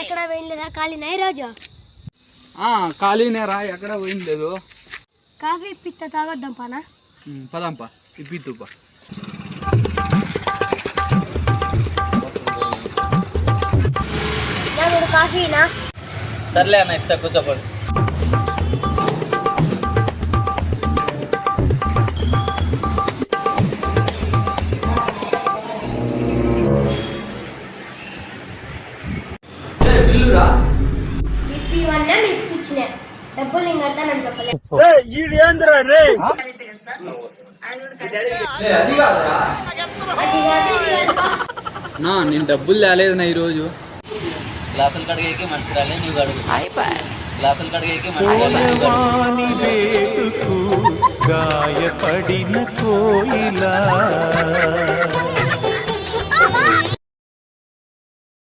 ఎక్కడ పోయిందా ఖాళీనా ఈరోజు? ఖాళీనేరా, ఎక్కడ పోయింది లేదు. కాఫీ పిత్త తాగొద్దాం పానా? పదాంపా ఇప్పితుపా. కాఫీనా? సర్లే అన్న, ఇస్తా, కూర్చోపడు. ఇప్పివన్నా ఇప్పించిన డబ్బులు నేను కడతానని చెప్పలేదు. నేను డబ్బులు తేలేదు నా ఈరోజు. గ్లాసులు కడిగేకి మనిషి రాలే, నువ్వు అడుగు. గ్లాసులు కడిగేకి మనిషి గాయపడిన కోయిలా